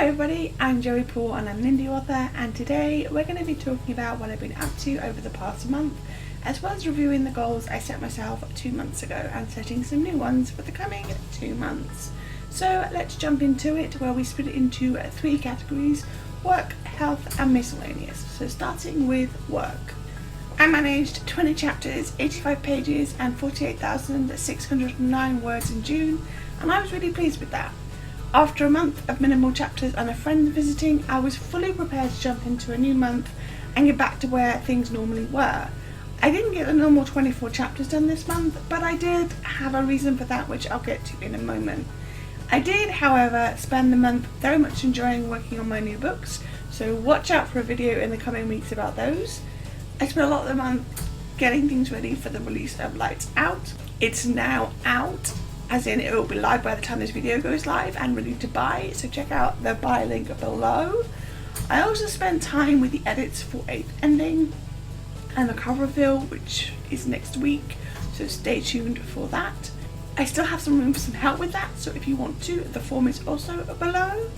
everybody, I'm Joey Paul and I'm an indie author, and today we're going to be talking about what I've been up to over the past month, as well as reviewing the goals I set myself 2 months ago and setting some new ones for the coming 2 months. So let's jump into it, where we split it into 3 categories: work, health and miscellaneous. So starting with work. I managed 20 chapters, 85 pages and 48,609 words in June, and I was really pleased with that. After a month of minimal chapters and a friend visiting, I was fully prepared to jump into a new month and get back to where things normally were. I didn't get the normal 24 chapters done this month, but I did have a reason for that, which I'll get to in a moment. I did, however, spend the month very much enjoying working on my new books, so watch out for a video in the coming weeks about those. I spent a lot of the month getting things ready for the release of Lights Out. It's now out, as in it will be live by the time this video goes live and ready to buy, so check out the buy link below. I also spent time with the edits for 8th Ending and the cover reveal, which is next week, so stay tuned for that. I still have some room for some help with that, so if you want to, the form is also below.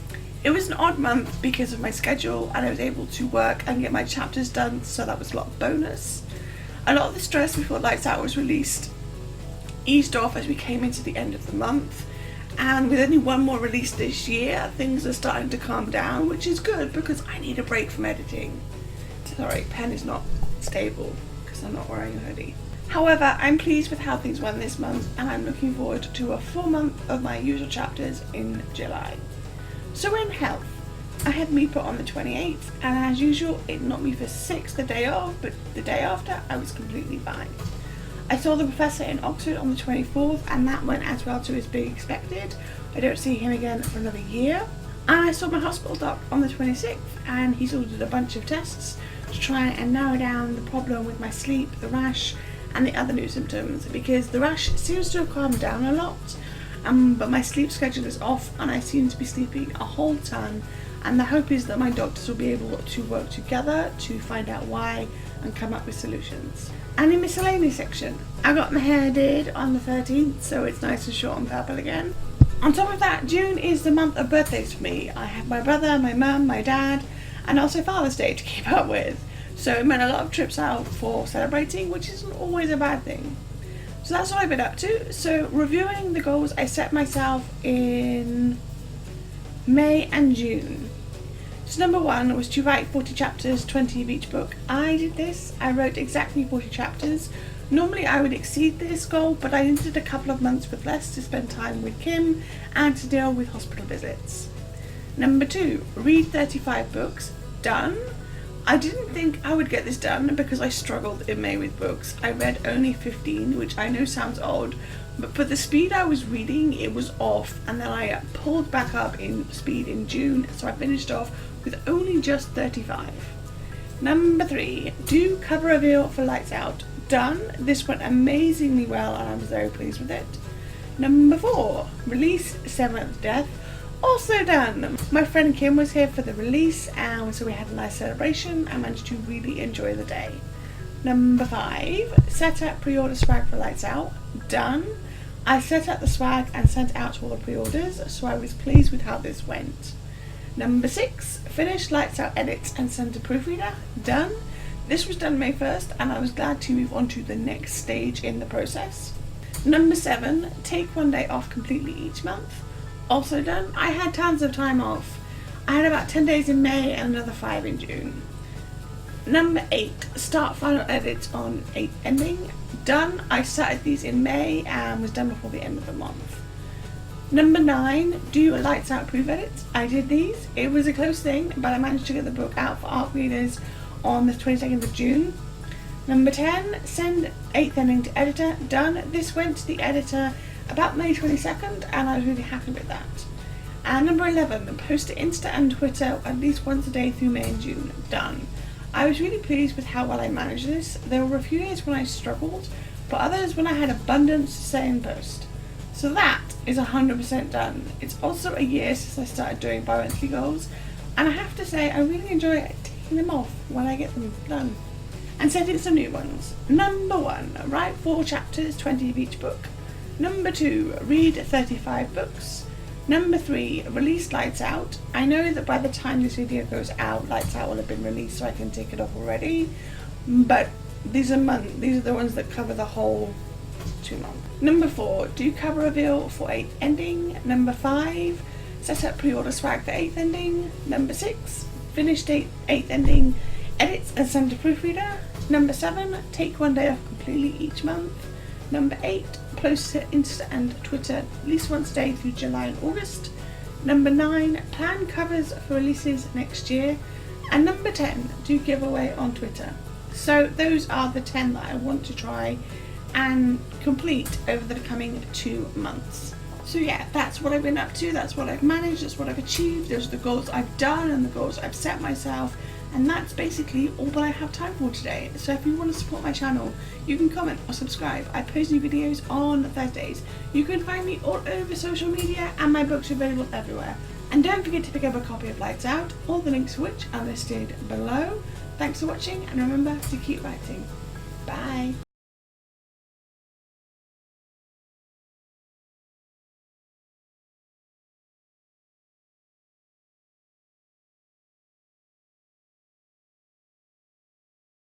It was an odd month because of my schedule, and I was able to work and get my chapters done, so that was a lot of bonus. A lot of the stress before Lights Out was released eased off as we came into the end of the month, and with only one more release this year, things are starting to calm down, which is good because I need a break from editing. Sorry, pen is not stable because I'm not wearing a hoodie. However, I'm pleased with how things went this month, and I'm looking forward to a full month of my usual chapters in July. So in health, I had me put on the 28th, and as usual it knocked me for 6 the day of, but the day after I was completely fine. I saw the professor in Oxford on the 24th, and that went as well as being expected. I don't see him again for another year. And I saw my hospital doc on the 26th, and he's ordered a bunch of tests to try and narrow down the problem with my sleep, the rash and the other new symptoms, because the rash seems to have calmed down a lot, but my sleep schedule is off and I seem to be sleeping a whole ton, and the hope is that my doctors will be able to work together to find out why and come up with solutions. And in miscellaneous section, I got my hair did on the 13th, so it's nice and short and purple again. On top of that, June is the month of birthdays for me. I have my brother, my mum, my dad, and also Father's Day to keep up with. So it meant a lot of trips out for celebrating, which isn't always a bad thing. So that's what I've been up to. So reviewing the goals I set myself in May and June. So number 1 was to write 40 chapters, 20 of each book. I did this. I wrote exactly 40 chapters. Normally I would exceed this goal, but I needed a couple of months with less to spend time with Kim and to deal with hospital visits. Number 2, read 35 books. Done. I didn't think I would get this done because I struggled in May with books. I read only 15, which I know sounds odd, but for the speed I was reading, it was off, and then I pulled back up in speed in June, so I finished off with only just 35. Number 3, do cover reveal for Lights Out. Done. This went amazingly well and I was very pleased with it. Number 4, release 7th Death. Also done. My friend Kim was here for the release, and so we had a nice celebration. I managed to really enjoy the day. Number 5, set up pre-order swag for Lights Out. Done. I set up the swag and sent out all the pre-orders, so I was pleased with how this went. Number 6, finish Lights Out edits and send to proofreader. Done. This was done May 1st, and I was glad to move on to the next stage in the process. Number 7, take 1 day off completely each month. Also done. I had tons of time off. I had about 10 days in May and another 5 in June. Number 8, start final edits on 8th Ending. Done. I started these in May and was done before the end of the month. Number 9, do Lights Out proof edits. I did these. It was a close thing, but I managed to get the book out for art readers on the 22nd of June. Number 10, send 8th Ending to editor. Done. This went to the editor about May 22nd, and I was really happy with that. And number 11, post to Insta and Twitter at least once a day through May and June. Done. I was really pleased with how well I managed this. There were a few days when I struggled, but others when I had abundance to say and post. So that is 100% done. It's also a year since I started doing bi-monthly goals, and I have to say I really enjoy taking them off when I get them done and setting some new ones. Number 1, write 4 chapters, 20 of each book. Number 2, read 35 books. Number 3, release Lights Out. I know that by the time this video goes out, Lights Out will have been released, so I can take it off already. But these are the ones that cover the whole too long. Number 4, do cover reveal for 8th ending. Number 5, set up pre-order swag for 8th ending. Number 6, finish 8th ending, edits and send to proofreader. Number 7, take 1 day off completely each month. Number 8, post to Insta and Twitter at least once a day through July and August. Number 9, plan covers for releases next year. And number 10, do giveaway on Twitter. So those are the 10 that I want to try and complete over the coming 2 months. So yeah, that's what I've been up to, that's what I've managed, that's what I've achieved, those are the goals I've done and the goals I've set myself, and that's basically all that I have time for today. So if you want to support my channel, you can comment or subscribe. I post new videos on Thursdays. You can find me all over social media, and my books are available everywhere. And don't forget to pick up a copy of Lights Out, all the links for which are listed below. Thanks for watching, and remember to keep writing. Bye.